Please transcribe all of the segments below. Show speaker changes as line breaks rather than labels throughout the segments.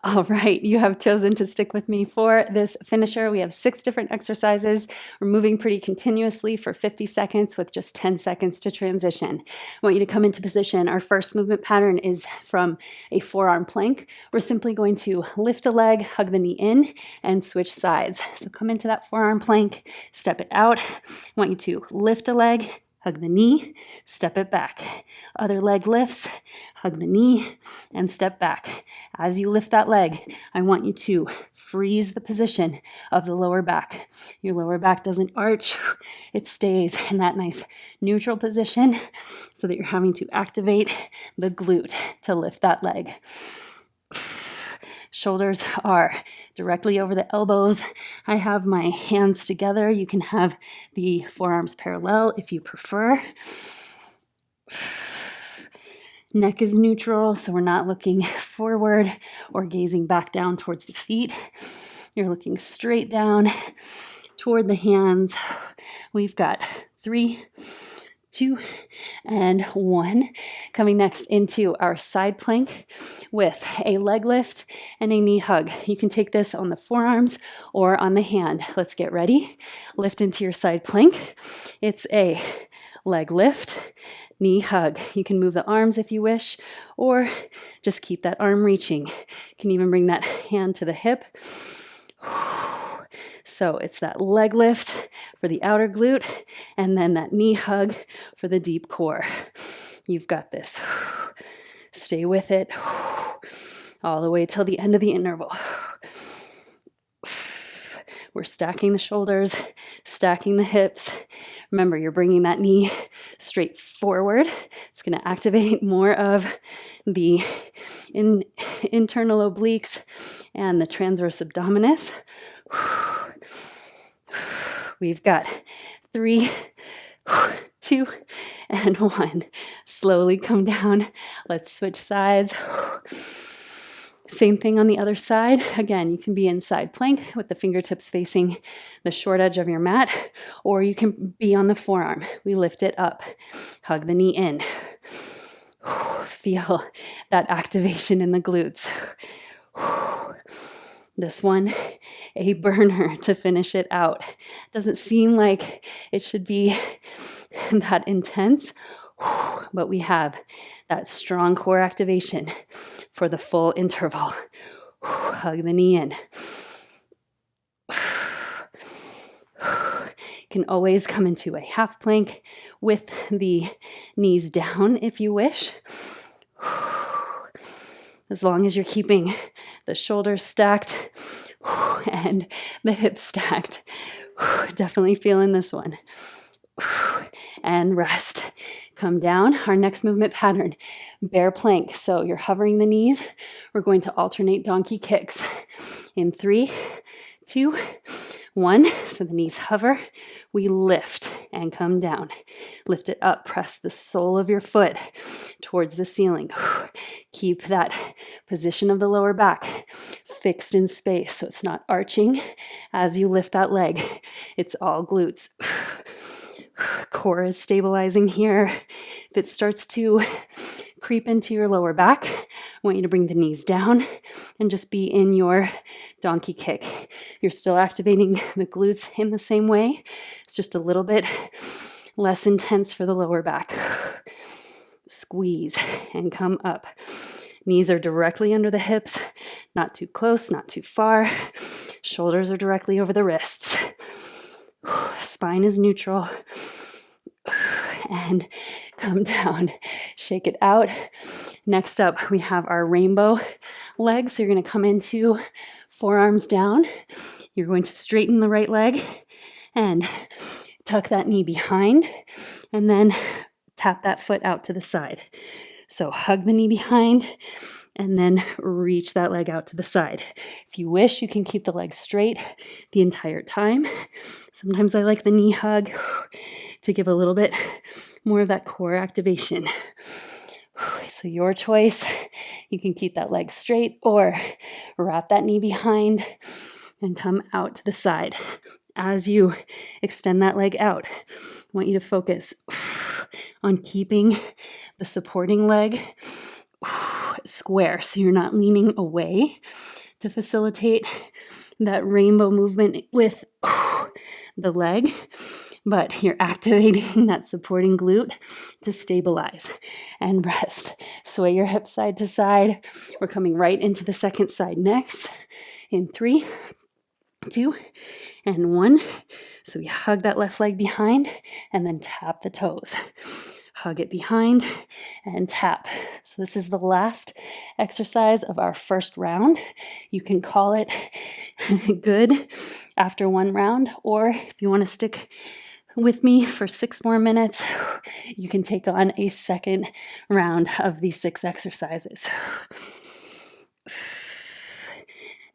All right, you have chosen to stick with me for this finisher. We have 6 different exercises. We're moving pretty continuously for 50 seconds with just 10 seconds to transition. I want you to come into position. Our first movement pattern is from a forearm plank. We're simply going to lift a leg, hug the knee in, and switch sides. So come into that forearm plank, step it out. I want you to lift a leg, hug the knee, step it back. Other leg lifts, hug the knee, and step back. As you lift that leg, I want you to freeze the position of the lower back. Your lower back doesn't arch, it stays in that nice neutral position so that you're having to activate the glute to lift that leg. Shoulders are directly over the elbows. I have my hands together. You can have the forearms parallel if you prefer. Neck is neutral, so we're not looking forward or gazing back down towards the feet. You're looking straight down toward the hands. We've got 3, 2, and 1. Coming next into our side plank with a leg lift and a knee hug. You can take this on the forearms or on the hand. Let's get ready. Lift into your side plank. It's a leg lift, knee hug. You can move the arms if you wish, or just keep that arm reaching. You can even bring that hand to the hip. So it's that leg lift for the outer glute, and then that knee hug for the deep core. You've got this. Stay with it all the way till the end of the interval. We're stacking the shoulders, stacking the hips. Remember, you're bringing that knee straight forward. It's going to activate more of the internal obliques and the transverse abdominis. We've got 3, 2, and 1. Slowly come down. Let's switch sides. Same thing on the other side. Again, you can be in side plank with the fingertips facing the short edge of your mat, or you can be on the forearm. We lift it up. Hug the knee in. Feel that activation in the glutes. This one, a burner to finish it out. Doesn't seem like it should be that intense, but we have that strong core activation for the full interval. Hug the knee in. You can always come into a half plank with the knees down if you wish. As long as you're keeping the shoulders stacked and the hips stacked. Definitely feeling this one. And rest. Come down. Our next movement pattern, bear plank. So you're hovering the knees. We're going to alternate donkey kicks in 3, 2, 1. So the knees hover. We lift and come down. Lift it up. Press the sole of your foot towards the ceiling. Keep that position of the lower back fixed in space so it's not arching as you lift that leg. It's all glutes. Core is stabilizing here. If it starts to creep into your lower back, I want you to bring the knees down and just be in your donkey kick. You're still activating the glutes in the same way. It's just a little bit less intense for the lower back. Squeeze and come up. Knees are directly under the hips, not too close, not too far. Shoulders are directly over the wrists. Spine is neutral. And come down. Shake it out. Next up, we have our rainbow legs. So you're going to come into forearms down. You're going to straighten the right leg and tuck that knee behind. And then tap that foot out to the side. So hug the knee behind and then reach that leg out to the side. If you wish, you can keep the leg straight the entire time. Sometimes I like the knee hug to give a little bit more of that core activation. So your choice. You can keep that leg straight or wrap that knee behind and come out to the side. As you extend that leg out, I want you to focus on keeping the supporting leg square. So you're not leaning away to facilitate that rainbow movement with the leg, but you're activating that supporting glute to stabilize and rest. Sway your hips side to side. We're coming right into the second side next in 3, 2, and 1. So we hug that left leg behind and then tap the toes. Hug it behind and tap. So this is the last exercise of our first round. You can call it good after one round, or if you want to stick with me for 6 more minutes, you can take on a second round of these 6 exercises.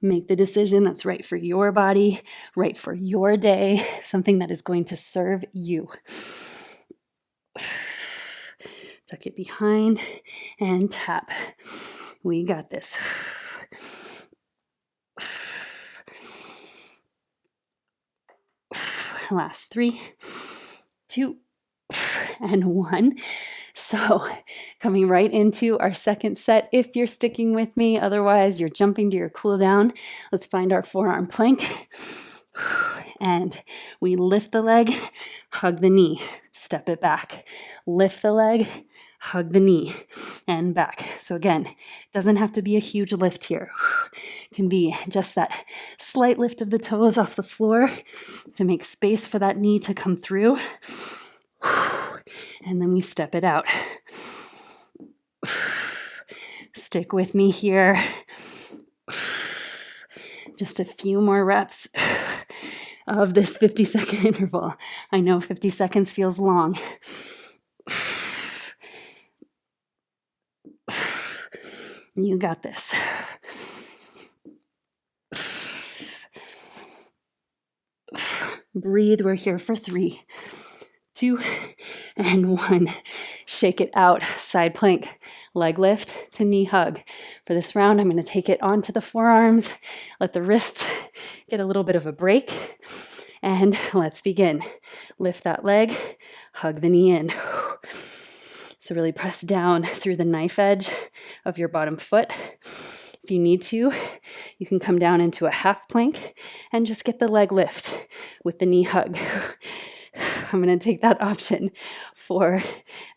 Make the decision that's right for your body, right for your day, something that is going to serve you. Tuck it behind and tap. We got this. Last 3, 2, and 1. So coming right into our second set, if you're sticking with me, otherwise you're jumping to your cool down. Let's find our forearm plank. And we lift the leg, hug the knee, step it back. Lift the leg, hug the knee, and back. So again, it doesn't have to be a huge lift here. It can be just that slight lift of the toes off the floor to make space for that knee to come through. And then we step it out. Stick with me here. Just a few more reps of this 50-second interval. I know 50 seconds feels long. You got this. Breathe. We're here for 3, 2, and 1. Shake it out. Side plank, leg lift to knee hug. For this round, I'm going to take it onto the forearms. Let the wrists get a little bit of a break. And let's begin. Lift that leg, hug the knee in. So really press down through the knife edge of your bottom foot. If you need to, you can come down into a half plank and just get the leg lift with the knee hug. I'm going to take that option for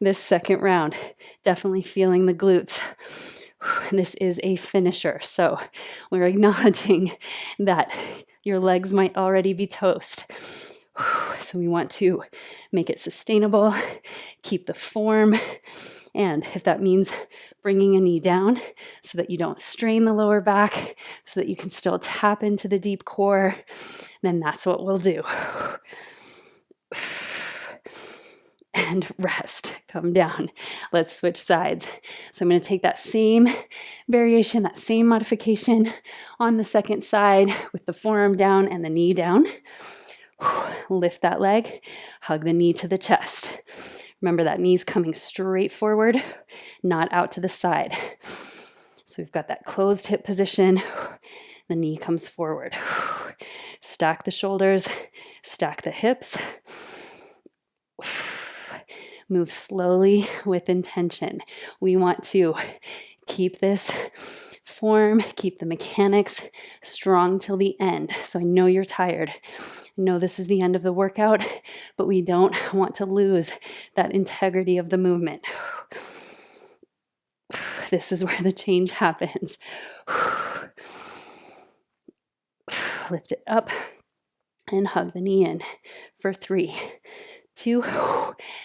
this second round. Definitely feeling the glutes. This is a finisher, so we're acknowledging that your legs might already be toast. So we want to make it sustainable, keep the form, and if that means bringing a knee down so that you don't strain the lower back, so that you can still tap into the deep core, then that's what we'll do. And rest, come down. Let's switch sides. So I'm going to take that same variation, that same modification on the second side with the forearm down and the knee down. Lift that leg, hug the knee to the chest. Remember that knee's coming straight forward, not out to the side. So we've got that closed hip position. The knee comes forward. Stack the shoulders, stack the hips. Move slowly with intention. We want to keep this form, keep the mechanics strong till the end. So I know you're tired. I know this is the end of the workout, but we don't want to lose that integrity of the movement. This is where the change happens. Lift it up and hug the knee in for 3, 2,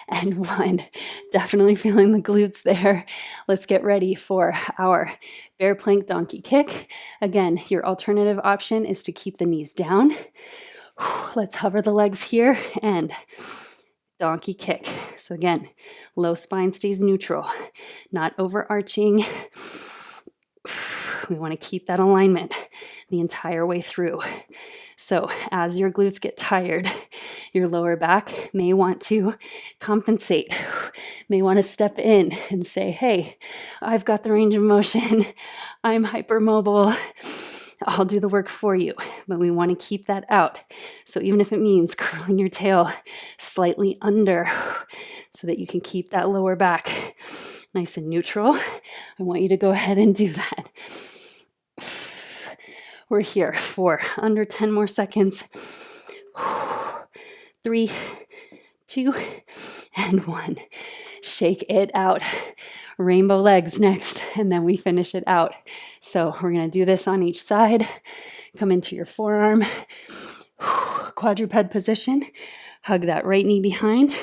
and 1. Definitely feeling the glutes there. Let's get ready for our bear plank donkey kick. Again, your alternative option is to keep the knees down. Let's hover the legs here and donkey kick. So again, low spine stays neutral, not overarching. We want to keep that alignment the entire way through. So as your glutes get tired, your lower back may want to compensate, may want to step in and say, hey, I've got the range of motion. I'm hypermobile. I'll do the work for you. But we want to keep that out. So even if it means curling your tail slightly under so that you can keep that lower back nice and neutral, I want you to go ahead and do that. We're here for under 10 more seconds. 3, 2, and 1. Shake it out. Rainbow legs next, and then we finish it out. So we're going to do this on each side. Come into your forearm. Quadruped position. Hug that right knee behind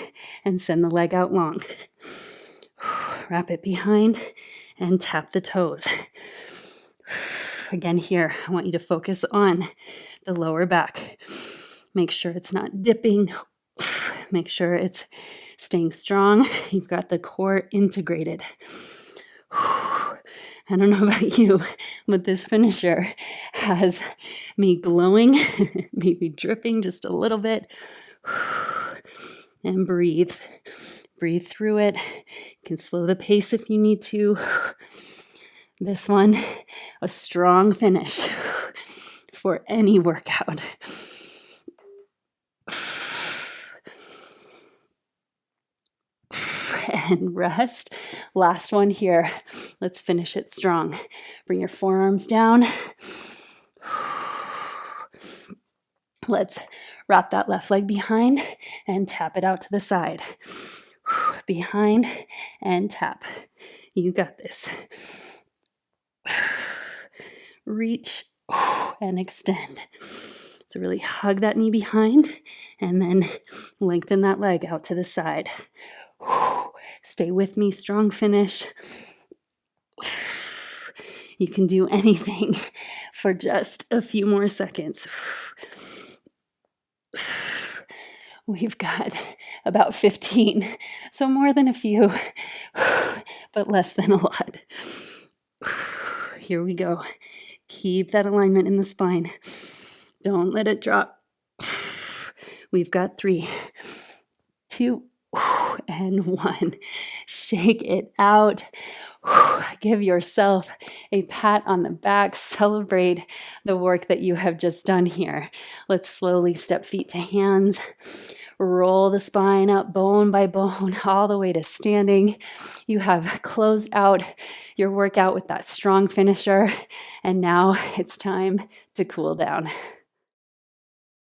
and send the leg out long. Wrap it behind and tap the toes. Again here, I want you to focus on the lower back. Make sure it's not dipping. Make sure it's staying strong. You've got the core integrated. I don't know about you, but this finisher has me glowing, maybe dripping just a little bit. And breathe. Breathe through it. You can slow the pace if you need to. This one, a strong finish for any workout. And rest. Last one here. Let's finish it strong. Bring your forearms down. Let's wrap that left leg behind and tap it out to the side. Behind and tap. You got this. Reach and extend. So really hug that knee behind and then lengthen that leg out to the side. Stay with me, strong finish. You can do anything for just a few more seconds. We've got about 15, so more than a few, but less than a lot. Here we go. Keep that alignment in the spine. Don't let it drop. We've got 3, 2, and 1. Shake it out. Give yourself a pat on the back. Celebrate the work that you have just done here. Let's slowly step feet to hands. Roll the spine up bone by bone all the way to standing. You have closed out your workout with that strong finisher, and now it's time to cool down.